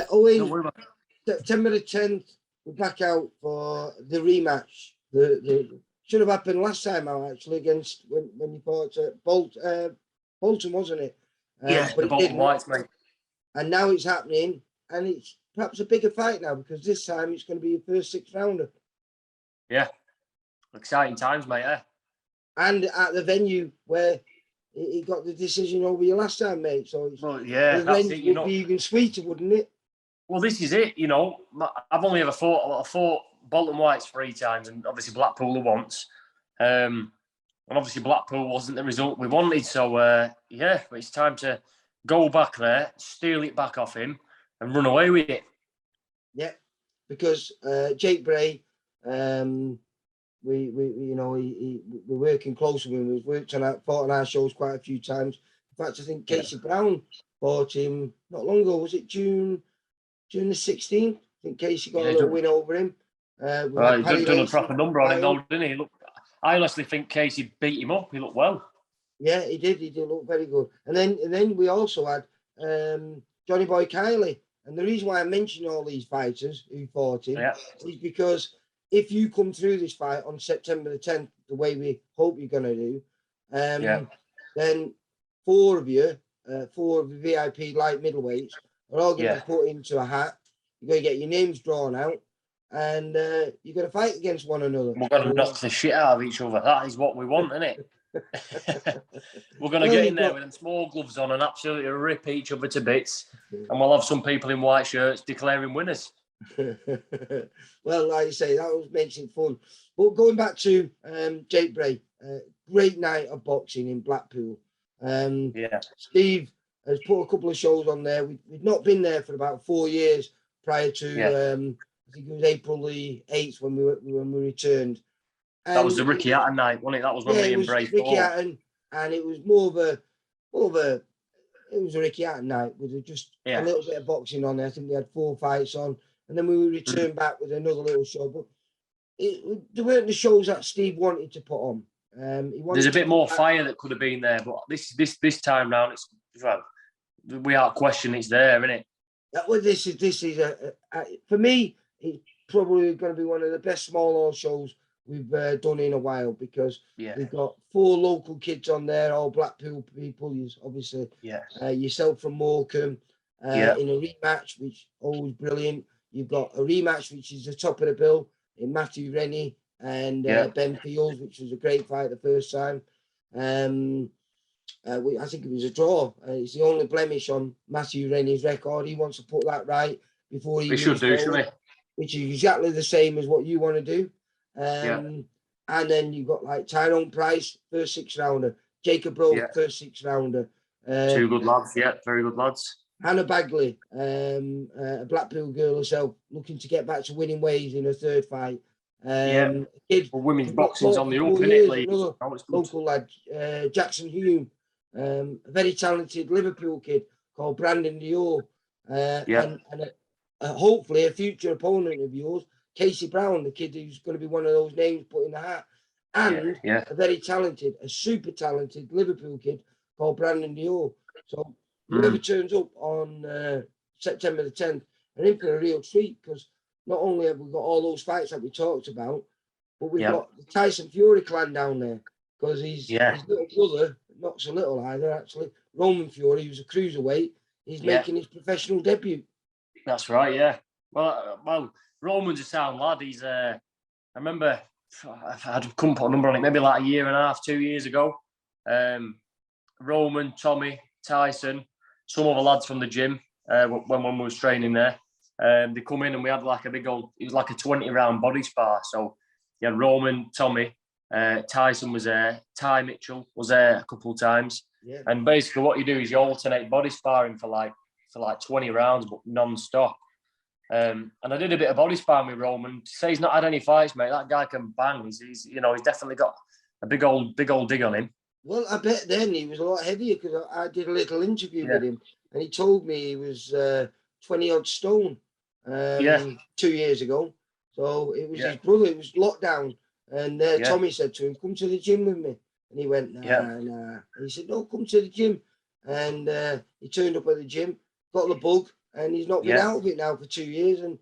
Owen, September the 10th, we're back out for the rematch. The should have happened last time out, actually, against when you fought Bolton, wasn't it? Yeah, but the Bolton Whites, mate. And now it's happening, and it's perhaps a bigger fight now, because this time it's going to be your first 6-rounder. Yeah, exciting times, mate, eh? And at the venue where he got the decision over you last time, mate. So it's, yeah, that's it. Would be even sweeter, wouldn't it? Well, this is it. You know, I've only ever fought Bolton Whites 3 times, and obviously Blackpool once. And obviously Blackpool wasn't the result we wanted. So yeah, it's time to go back there, steal it back off him, and run away with it. Yeah, because Jake Bray, we're working closely with him. We've fought on our shows quite a few times. In fact, I think Casey Brown fought him not long ago. Was it June the 16th? I think Casey got a little win over him. Right, he's done a proper number on him, though, didn't he? Look, I honestly think Casey beat him up. He looked well. Yeah, he did. He did look very good. And then we also had Johnny Boy Kiley. And the reason why I mention all these fighters who fought him is because if you come through this fight on September the 10th, the way we hope you're going to do, then 4 of the VIP light middleweights are all going to be put into a hat. You're going to get your names drawn out, and you're going to fight against one another. We're going to knock the shit out of each other. That is what we want, isn't it? We're going to get in there with them small gloves on and absolutely rip each other to bits. And we'll have some people in white shirts declaring winners. Well, like you say, that was making fun. But going back to Jake Bray, great night of boxing in Blackpool. Steve has put a couple of shows on there. We'd not been there for about 4 years prior to, I think it was April the 8th when we returned. And that was the Ricky Hatton night, wasn't it? That was when we embraced Ricky Hatton, and it was more of a it was a Ricky Hatton night with just a little bit of boxing on there. I think we had 4 fights on, and then we returned back with another little show. But there weren't the shows that Steve wanted to put on. There's a bit more fire that could have been there, but this time round, it's we are questioning it's there, isn't it? Well, this is for me, it's probably going to be one of the best small hall shows we've done in a while, because we've got 4 local kids on there, all Blackpool people. Obviously, yourself from Morecambe in a rematch, which is always brilliant. You've got a rematch, which is the top of the bill, in Matthew Rennie and Ben Fields, which was a great fight the first time. I think it was a draw. It's the only blemish on Matthew Rennie's record. He wants to put that right before he should do, shouldn't he? Which is exactly the same as what you want to do. And then you've got like Tyrone Price, first 6-rounder. Jacob Rowe, first 6-rounder. 2 good lads, very good lads. Hannah Bagley, a Blackpool girl herself, looking to get back to winning ways in her 3rd fight. Kid, well, women's boxing's on the up, isn't it? Another local lad, Jackson Hume, a very talented Liverpool kid called Brandon Dior, and hopefully a future opponent of yours, Casey Brown, the kid who's going to be one of those names put in the hat, and a very talented, a super talented Liverpool kid called Brandon Dior. So whoever turns up on September the 10th are in for a real treat, because not only have we got all those fights that we talked about, but we've got the Tyson Fury clan down there, because his little brother, not so little either actually, Roman Fury, who's a cruiserweight, he's making his professional debut. That's right, yeah. Well, Roman's a sound lad. He's I remember I couldn't put a number on it, maybe like a year and a half, 2 years ago. Roman, Tommy, Tyson, some other lads from the gym when we was training there. They come in and we had like a big old, it was like a 20-round body spar. So you had Roman, Tommy, Tyson was there, Ty Mitchell was there a couple of times. Yeah. And basically what you do is you alternate body sparring for like 20 rounds, but non-stop. And I did a bit of body sparring with Roman. To say he's not had any fights, mate, that guy can bang. He's definitely got a big old dig on him. Well, I bet then he was a lot heavier, because I did a little interview with him, and he told me he was 20-odd stone 2 years ago. So it was his brother. It was lockdown, and Tommy said to him, "Come to the gym with me." And he went, "Nah." And he said, "No, come to the gym." and he turned up at the gym, got the bug, and he's not been out of it now for 2 years, and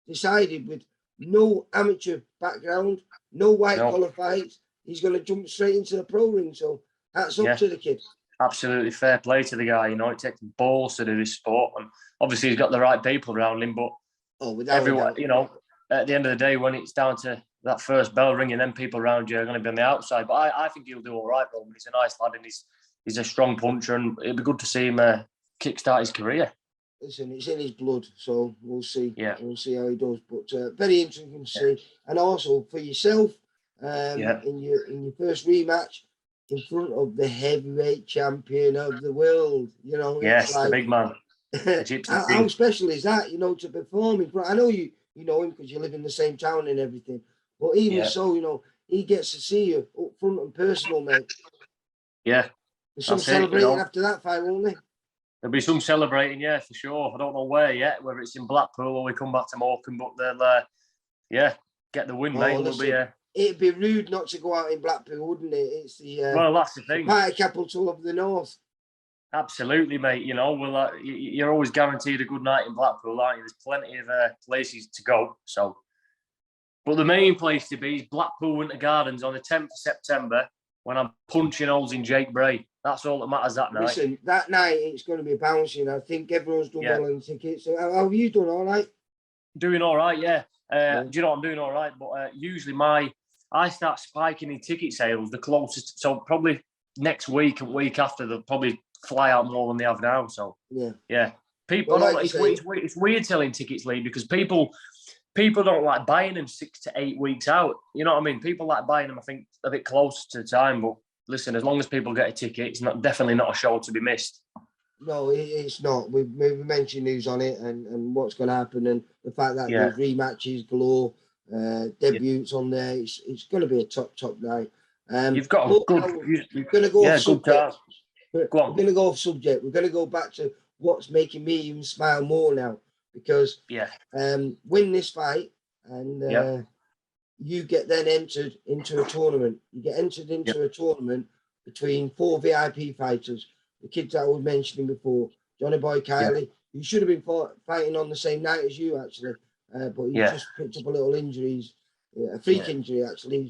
decided with no amateur background, no white collar fights, he's going to jump straight into the pro ring. So hats up to the kid. Absolutely fair play to the guy. You know, it takes balls to do this sport, and obviously he's got the right people around him. But everyone, you know, at the end of the day, when it's down to that first bell ringing, then people around you are going to be on the outside. But I think he'll do all right, Roman. He's a nice lad, and he's a strong puncher, and it'd be good to see him kickstart his career. Listen, it's in his blood, so we'll see. Yeah, we'll see how he does. But very interesting to see, and also for yourself, in your first rematch in front of the heavyweight champion of the world. You know, yes, like, the big man. How special is that? You know, to perform in front. I know you know him because you live in the same town and everything. But even so, you know, he gets to see you up front and personal, mate. Yeah. There's some celebrating after that fight, won't there? There'll be some celebrating, yeah, for sure. I don't know where yet, whether it's in Blackpool or we come back to Morecambe, but they'll, get the win, mate. Listen, it'd be rude not to go out in Blackpool, wouldn't it? It's the well, that's the thing. Party capital of the north. Absolutely, mate. You know, well, you're always guaranteed a good night in Blackpool, aren't you? There's plenty of places to go. So, but the main place to be is Blackpool Winter Gardens on the 10th of September when I'm punching holes in Jake Bray. That's all that matters that night. Listen, that night it's going to be bouncing. I think everyone's done well on tickets. So how have you done? All right? Doing all right, yeah. Do you know I'm doing all right? But usually I start spiking in ticket sales the closest. So probably next week and week after they'll probably fly out more than they have now. So yeah. People, well, it's weird selling tickets, Lee, because people don't like buying them 6 to 8 weeks out. You know what I mean? People like buying them, I think, a bit close to the time. But listen, as long as people get a ticket, it's definitely not a show to be missed. No, it's not. We've mentioned news on it and what's going to happen, and the fact that there's rematches galore, debuts on there. It's going to be a top night. You've got a good. We're going to go off subject. We're going to go off subject. We're going to go back to what's making me even smile more now, because win this fight and you get then entered into a tournament. You get entered into a tournament between 4 VIP fighters. The kids that I was mentioning before, Johnny Boy Kiley, who should have been fighting on the same night as you, actually, but he just picked up a little injury, a freak injury, actually.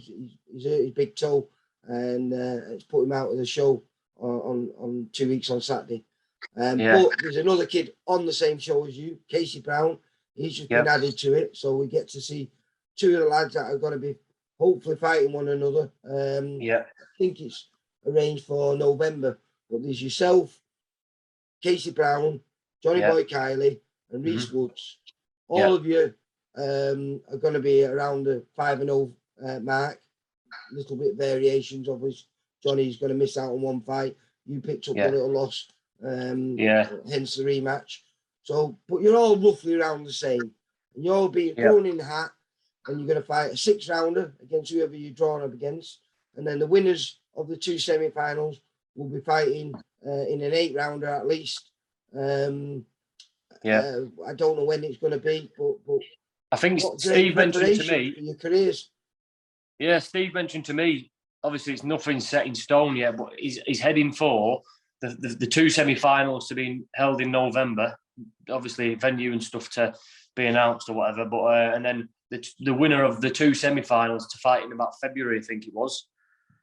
He's hurt his big toe, and it's put him out of the show on 2 weeks on Saturday. But there's another kid on the same show as you, Casey Brown. He's just been added to it, so we get to see 2 of the lads that are going to be hopefully fighting one another. I think it's arranged for November. But there's yourself, Casey Brown, Johnny Boy Kiley, and Reese Woods. All of you are going to be around the 5-0 mark. Little bit variations, obviously. Johnny's going to miss out on one fight. You picked up a little loss, hence the rematch. So, but you're all roughly around the same. And you'll be thrown in the hat, and you're going to fight a 6-rounder against whoever you're drawn up against. And then the winners of the 2 semi-finals will be fighting in an 8-rounder at least. I don't know when it's going to be, but I think Steve mentioned to me your careers. Yeah, Steve mentioned to me. Obviously, it's nothing set in stone yet, but he's heading for the 2 semi-finals to be held in November. Obviously, venue and stuff to be announced or whatever. But and then the winner of the 2 semi-finals to fight in about February, I think it was.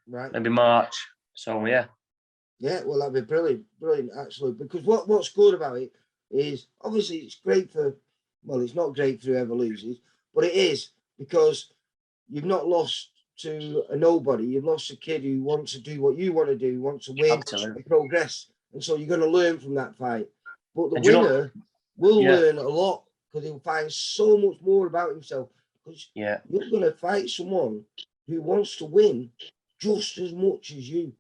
Right. Maybe March. So yeah. Yeah, well, that'd be brilliant, actually. Because what's good about it is, obviously, it's great for, well, it's not great for whoever loses, but it is because you've not lost to a nobody. You've lost a kid who wants to do what you want to do, wants to win and progress. And so you're going to learn from that fight. But the winner will learn a lot because he'll find so much more about himself. Because you're going to fight someone who wants to win just as much as you.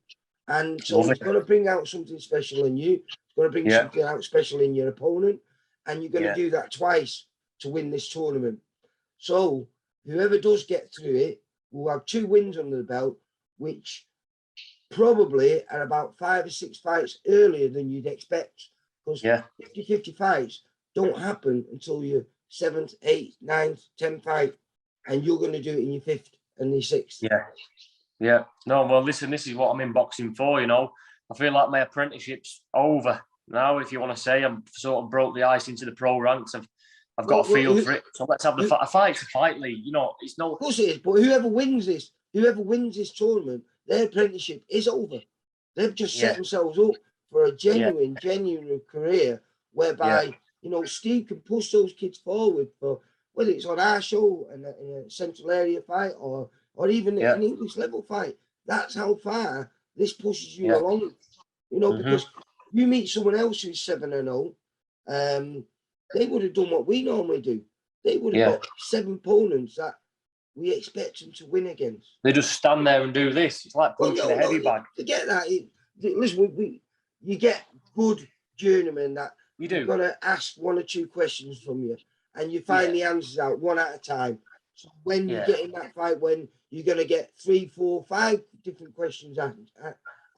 And so it's going to bring out something special in you. It's going to bring something out special in your opponent. And you're going to do that twice to win this tournament. So whoever does get through it will have 2 wins under the belt, which probably are about 5 or 6 fights earlier than you'd expect. Because 50-50 fights don't happen until your 7th, 8th, 9th, 10th fight. And you're going to do it in your 5th and your 6th. Yeah. No, well, listen, this is what I'm in boxing for, you know. I feel like my apprenticeship's over now, if you want to say. I've sort of broke the ice into the pro ranks. I've got a feel for it. So let's have the fight. A fight's a fight, Lee. You know, it's no. Of course it is. But whoever wins this tournament, their apprenticeship is over. They've just set themselves up for a genuine career, whereby you know Steve can push those kids forward for whether it's on our show and in a central area fight or even an English level fight. That's how far this pushes you along. You know, because you meet someone else who's 7-0, they would have done what we normally do. They would have got 7 opponents that we expect them to win against. They just stand there and do this. It's like punching a heavy bag. Forget that. Listen, you get good journeymen that you're going to ask 1 or 2 questions from you, and you find the answers out one at a time. So when you get in that fight, when you're going to get 3, 4, 5 different questions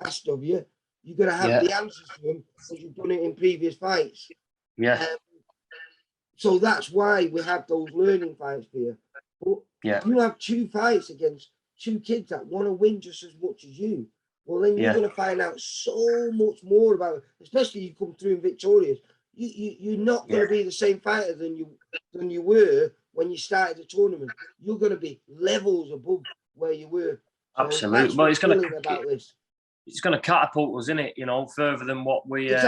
asked of you, you're going to have the answers to them because you've done it in previous fights. Yeah. So that's why we have those learning fights for you. But you have 2 fights against 2 kids that want to win just as much as you. Well, then you're going to find out so much more about it, especially you come through victorious. You're not going to be the same fighter than you were when you started the tournament. You're going to be levels above where you were. So absolutely. Well, it's going to catapult us, isn't it? You know, further than what we it's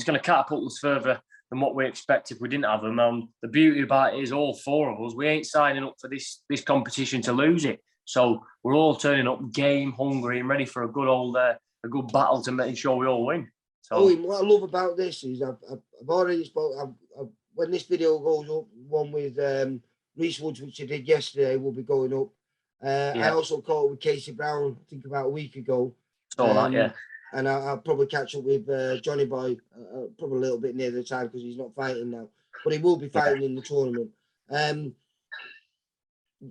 going to catapult us further than what we expect if we didn't have them. The beauty about it is all 4 of us, we ain't signing up for this competition to lose it. So we're all turning up game hungry and ready for a good battle to make sure we all win. So what I love about this is I've already spoke. When this video goes up, one with Reese Woods, which I did yesterday, will be going up. I also caught with Casey Brown, I think about a week ago. And I'll probably catch up with Johnny Boy probably a little bit near the time because he's not fighting now, but he will be fighting in the tournament.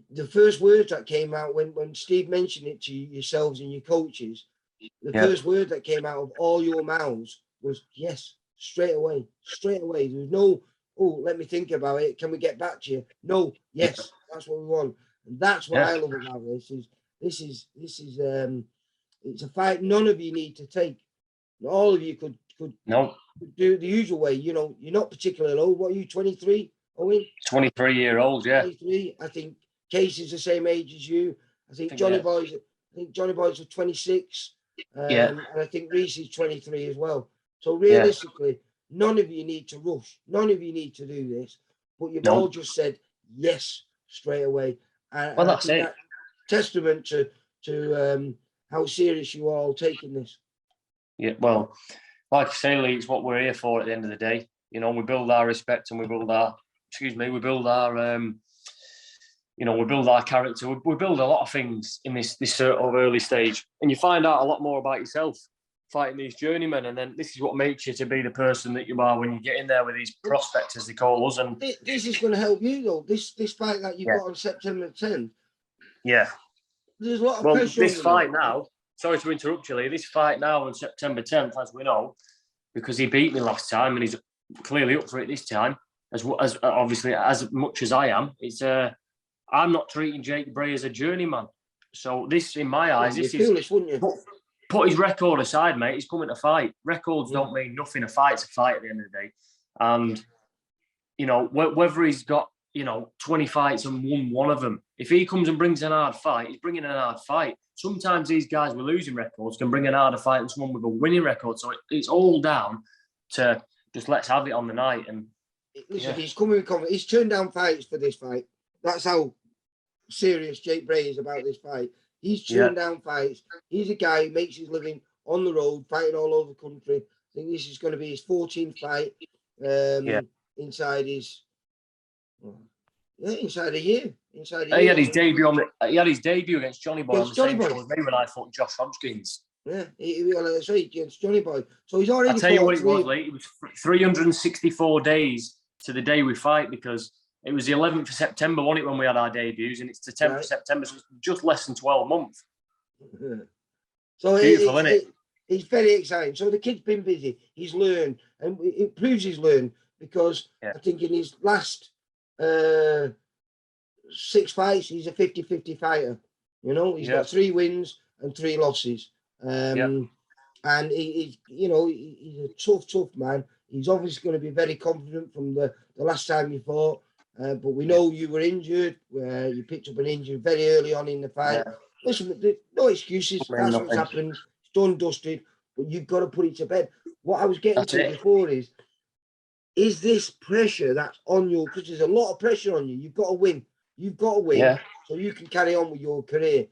The first words that came out when Steve mentioned it to yourselves and your coaches, the first word that came out of all your mouths was yes, straight away. There was no, let me think about it. Can we get back to you? No, yes, that's what we want. And that's what I love about this is it's a fight none of you need to take. All of you could do it the usual way. You know, you're not particularly old. What are you, 23, Owen? 23-year-old, 23. I think Casey's the same age as you. I think Johnny Boy's 26. And I think Reese is 23 as well. So realistically, none of you need to rush. None of you need to do this. But you've all just said yes straight away. And that's it. That testament to how serious you are all taking this. Yeah, well, like I say, Lee, it's what we're here for at the end of the day. You know, we build our respect and we build our character. We build a lot of things in this sort of early stage. And you find out a lot more about yourself fighting these journeymen. And then this is what makes you to be the person that you are when you get in there with these prospects, as they call us. And this is going to help you, though. This fight that you've got on September 10th. Yeah. There's a lot of pressure. This fight now, sorry to interrupt you, Lee, this fight now on September 10th, as we know, because he beat me last time and he's clearly up for it this time, as obviously as much as I am, it's I'm not treating Jake Bray as a journeyman. So this, in my eyes, this is foolish, wouldn't you? Put his record aside, mate. He's coming to fight. Records don't mean nothing. A fight's a fight at the end of the day. And, you know, whether he's got, 20 fights and won one of them, if he comes and brings an hard fight, he's bringing an hard fight. Sometimes these guys with losing records can bring an harder fight than someone with a winning record. So it's all down to just let's have it on the night. And listen, he's coming. He's turned down fights for this fight. That's how serious Jake Bray is about this fight. He's turned down fights. He's a guy who makes his living on the road, fighting all over the country. I think this is going to be his 14th fight inside his inside a year. He had his debut against Johnny Boy on the same show as me when I fought Josh Hodgkins. Yeah, that's right, against Johnny Boy. So he's already. I'll tell you what it was, Lee. It was 364 days to the day we fight because it was the 11th of September, wasn't it, when we had our debuts, and it's the 10th of September, so it's just less than 12 months. Yeah. So beautiful, isn't it? It's very exciting. So the kid's been busy. He's learned, and it proves he's learned because I think in his last 6 fights, he's a 50-50 fighter. You know, he's got 3 wins and 3 losses. and he's a tough man. He's obviously going to be very confident from the last time you fought. But we know you were injured. You picked up an injury very early on in the fight. Yeah. Listen, no excuses. That's what's happened. It's done, dusted. But you've got to put it to bed. What I was getting to before is this pressure that's on you? Because there's a lot of pressure on you. You've got to win. You've got to win so you can carry on with your career.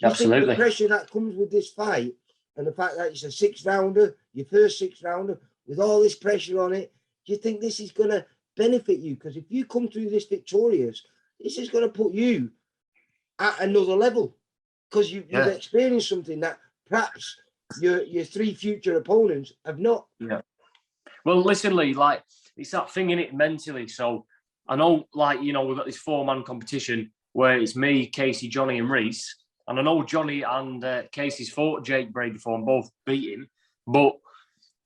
Do you think the pressure that comes with this fight and the fact that it's a 6-rounder, your first 6-rounder, with all this pressure on it, do you think this is going to benefit you? Because if you come through this victorious, this is going to put you at another level because you've experienced something that perhaps your 3 future opponents have not. Yeah. Well, listen, Lee, like, it's that thing in it mentally. So I know, like, we've got this 4-man competition where it's me, Casey, Johnny, and Reese. And I know Johnny and Casey's fought Jake Bray before and both beat him. But,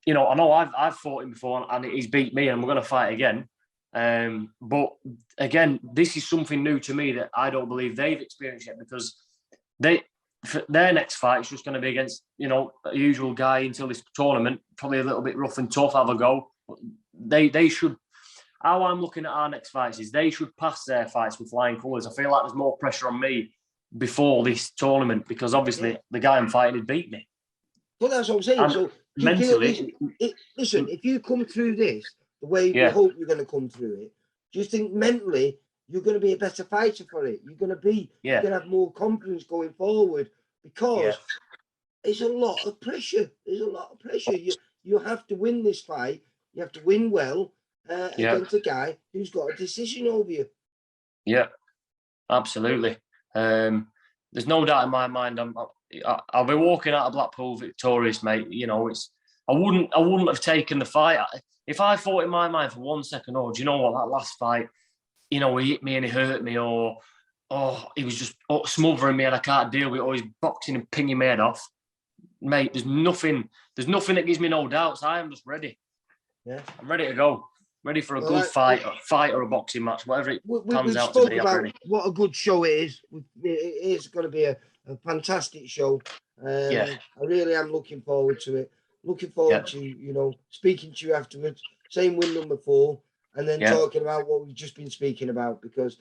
I know I've fought him before and he's beat me and we're going to fight again. But, again, this is something new to me that I don't believe they've experienced yet because their next fight is just going to be against, a usual guy until this tournament, probably a little bit rough and tough, have a go. They should, how I'm looking at our next fights is they should pass their fights with flying colours. I feel like there's more pressure on me before this tournament because obviously the guy I'm fighting had beat me. Well, that's what I'm saying. And so mentally, listen, if you come through this the way we hope you're going to come through it, do you think mentally you're going to be a better fighter for it? You're going to be, you're going to have more confidence going forward because it's a lot of pressure. There's a lot of pressure. You have to win this fight. You have to win well against a guy who's got a decision over you. Yeah, absolutely. There's no doubt in my mind. I'll be walking out of Blackpool victorious, mate. I wouldn't have taken the fight if I thought in my mind for 1 second. Oh, do you know what? That last fight, he hit me and he hurt me, or he was just smothering me and I can't deal with it, or he's boxing and pinging my head off, mate. There's nothing that gives me no doubts. I am just ready. Yeah, I'm ready to go. Ready for a good fight or a boxing match, whatever it pans out to be. I'm ready. What a good show it is. It is going to be a fantastic show. I really am looking forward to it. Looking forward to, speaking to you afterwards, saying win number 4, and then talking about what we've just been speaking about, because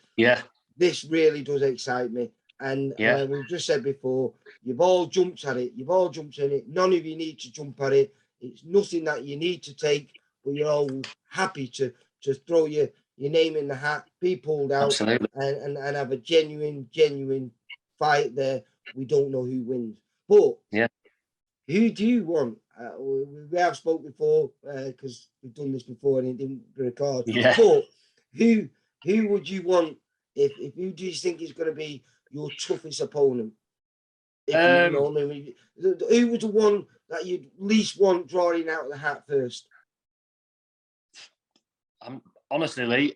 this really does excite me. And we've just said before, you've all jumped at it. You've all jumped in it. None of you need to jump at it. It's nothing that you need to take, but you're all happy to throw your name in the hat, be pulled out, and have a genuine fight there. We don't know who wins. But who do you want? We have spoke before because we've done this before and it didn't record. Yeah. But who would you want if who do you think is going to be your toughest opponent? Who was the one that you'd least want drawing out of the hat first? Honestly, Lee,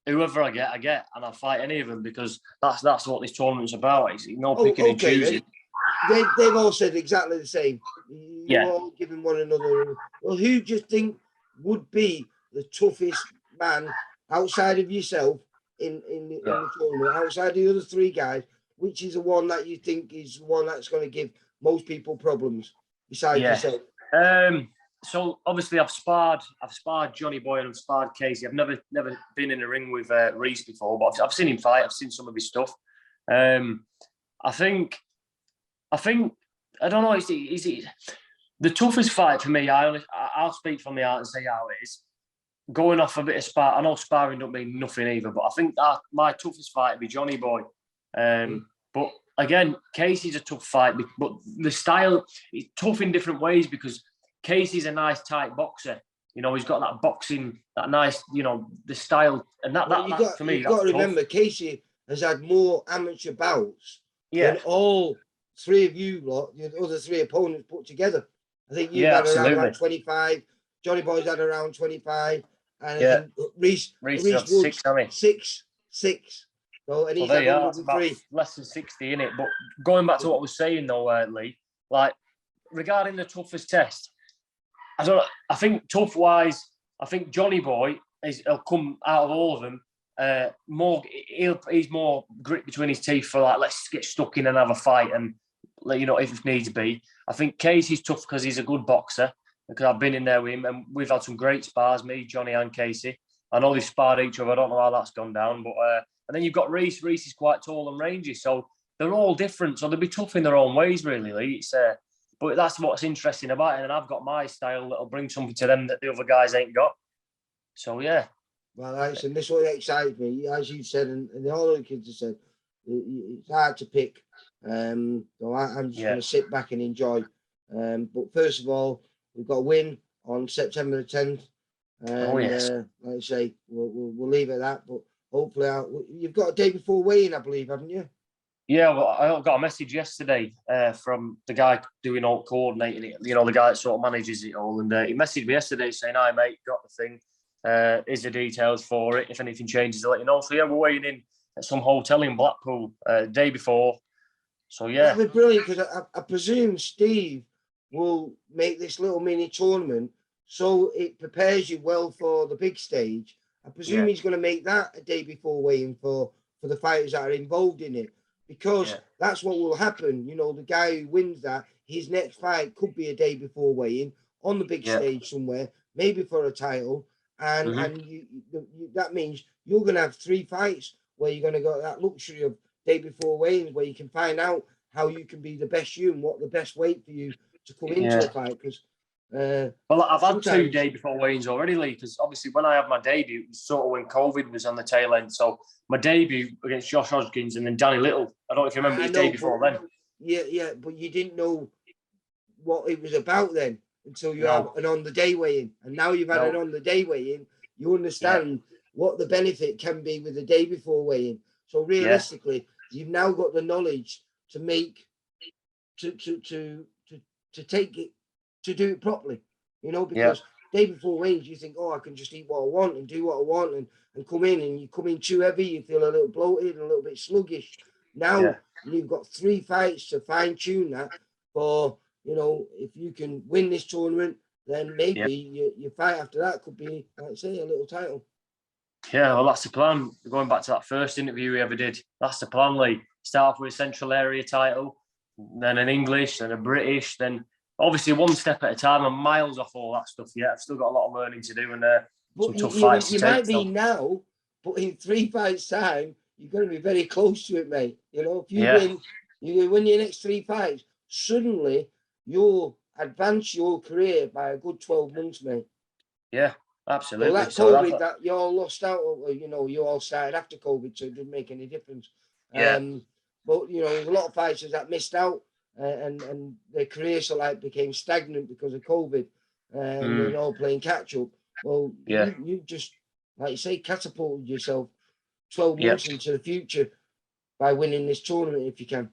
whoever I get, and I'll fight any of them because that's what this tournament's about. It's picking and choosing. They've all said exactly the same. You're all giving one another. Well, who do you think would be the toughest man outside of yourself in the tournament, outside the other 3 guys? Which is the one that you think is the one that's going to give most people problems besides yourself? So obviously I've sparred Johnny Boy and I've sparred Casey. I've never been in a ring with Reese before, but I've seen him fight. I've seen some of his stuff. I think I don't know. Is it the toughest fight for me? I'll speak from the heart and say how it is. Going off a bit of spar. I know sparring don't mean nothing either, but I think that my toughest fight would be Johnny Boy. But again, Casey's a tough fight, but the style is tough in different ways because Casey's a nice tight boxer. He's got that boxing, that nice, the style, and that for me. You've got to remember, Casey has had more amateur bouts than all 3 of you lot, the other 3 opponents put together. I think you've had around 25. Johnny Boy's had around 25, and Reese was 6. So, and he's had about less than 60 in it. But going back to what I was saying though, Lee, like regarding the toughest test. I think tough wise, I think Johnny Boy he'll come out of all of them he's more grit between his teeth for like, let's get stuck in and have a fight. And you know, if needs be. I think Casey's tough because he's a good boxer. Because I've been in there with him, and we've had some great spars, me, Johnny, and Casey. I know they've sparred each other. I don't know how that's gone down, but and then you've got Reese. Reese is quite tall and rangy, so they're all different. So they'll be tough in their own ways, really. Lee. It's but that's what's interesting about it. And I've got my style that'll bring something to them that the other guys ain't got. So yeah. Well, listen, this is what excites me, as you said, and the other kids have said. It's hard to pick. So I'm just going to sit back and enjoy. But first of all, we've got a win on September the 10th. And, like I say, we'll leave it at that. But hopefully, you've got a day before weigh-in, I believe, haven't you? Yeah, well, I got a message yesterday from the guy doing all coordinating it. You know, the guy that sort of manages it all, and he messaged me yesterday saying, "Hi, mate, got the thing. Here's the details for it. If anything changes, I'll let you know." So yeah, we're weighing in at some hotel in Blackpool day before. So yeah, that'd be brilliant because I presume Steve will make this little mini tournament so it prepares you well for the big stage. I presume he's going to make that a day before weigh-in for the fighters that are involved in it, because that's what will happen. You know, the guy who wins that, his next fight could be a day before weigh-in on the big stage somewhere, maybe for a title, and that means you're going to have 3 fights where you're going to get that luxury of day before weigh-in, where you can find out how you can be the best you and what the best weight for you to come into a fight. Because well, I've had 2 day before weigh-ins already, Lee. Because obviously, when I had my debut, it was sort of when COVID was on the tail end. So my debut against Josh Hodgkins and then Danny Little. I don't know if you remember his day before then. Yeah, but you didn't know what it was about then until you have an on the day weigh-in, and now you've had an on the day weigh-in. You understand what the benefit can be with the day before weigh-in. So realistically, you've now got the knowledge to make to take it, to do it properly, you know, because day before weigh-ins you think, oh, I can just eat what I want and do what I want and come in, and you come in too heavy, you feel a little bloated and a little bit sluggish. Now you've got 3 fights to fine-tune that for, you know, if you can win this tournament, then maybe your fight after that could be, like I say, a little title. Yeah, well, that's the plan. Going back to that first interview we ever did, that's the plan, Lee. Start off with a Central Area title, then an English, then a British, then obviously one step at a time. I'm miles off all that stuff yet. I've still got a lot of learning to do and some tough fights to take. You might be now, but in 3 fights' time, you're going to be very close to it, mate. You know, if you win your next 3 fights, suddenly you'll advance your career by a good 12 months, mate. Yeah. Absolutely. Well, that COVID, that you all lost out, you know, you all started after COVID, so it didn't make any difference. But, you know, there's a lot of fighters that missed out and their careers became stagnant because of COVID, and they're all playing catch up. Well, you just, like you say, catapulted yourself 12 months into the future by winning this tournament if you can.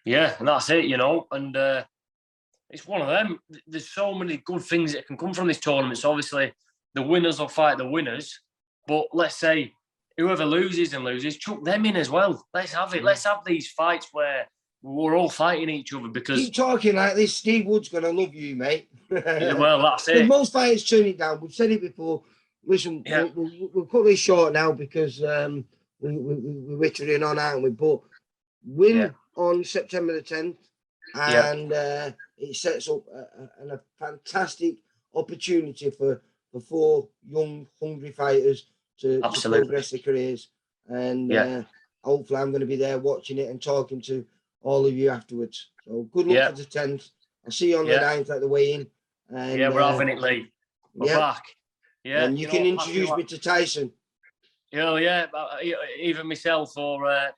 Yeah, and that's it, you know, and it's one of them. There's so many good things that can come from this tournament. So obviously, the winners will fight the winners, but let's say whoever loses, chuck them in as well. Let's have it. Let's have these fights where we're all fighting each other, because... Keep talking like this, Steve Wood's going to love you, mate. Well, that's it. Most fighters turn it down. We've said it before. Listen, we'll cut this short now because we're wittering on, aren't we? But win on September the 10th, and it sets up a fantastic opportunity for 4 young, hungry fighters to progress their careers. And hopefully I'm going to be there watching it and talking to all of you afterwards. So good luck for the 10th. I'll see you on the 9th at the weigh-in. And, we're having it, Lee. We're back. Yeah, and you can introduce me to Tyson. Yeah, even myself or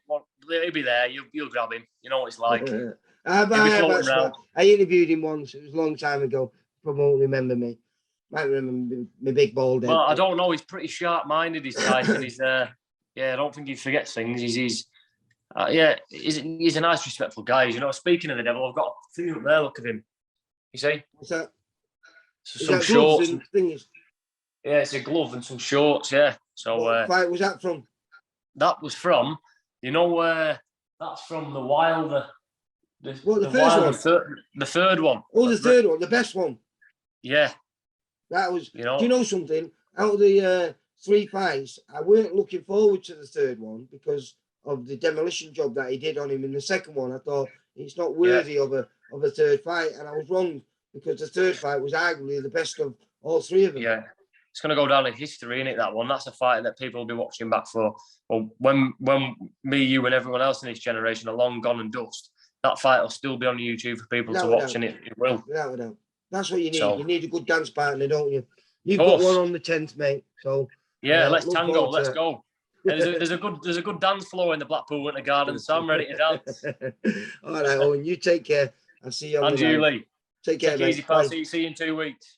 he'll be there. You'll grab him. You know what it's like. I interviewed him once. It was a long time ago. Probably won't remember me. Might remember my big bald head. Well, I don't know. He's pretty sharp-minded, he's Tyson. He's I don't think he forgets things. He's a nice, respectful guy. You know, speaking of the devil, I've got a thing up there. Look at him. You see? What's that? Some shorts. Yeah, it's a glove and some shorts. Yeah. So. What fight was that from? That was from, you know, that's from the Wilder. The first one? The third one. Oh, the third one, the best one. Yeah. That was. Do you know something? Out of the 3 fights, I weren't looking forward to the third one because of the demolition job that he did on him in the second one. I thought It's not worthy of a third fight, and I was wrong because the third fight was arguably the best of all three of them. Yeah, it's going to go down in history, innit, that one? That's a fight that people will be watching back for. Well, when me, you, and everyone else in this generation are long gone and dust, that fight will still be on YouTube for people to watch, and it will. Without a doubt. That's what you need. So, you need a good dance partner, don't you? You've got one on the 10th, mate. So yeah, let's tango. Let's go. There's a good dance floor in the Blackpool Winter Garden, so I'm ready to dance. All right, Owen, you take care. I'll see you on the night. Lee. Take care, mate. Easy, pal. See you in 2 weeks.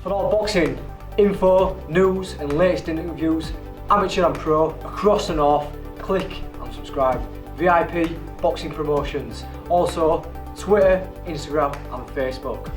For all boxing info, news and latest interviews, amateur and pro, across the north, click and subscribe. VIP Boxing Promotions. Also, Twitter, Instagram and Facebook.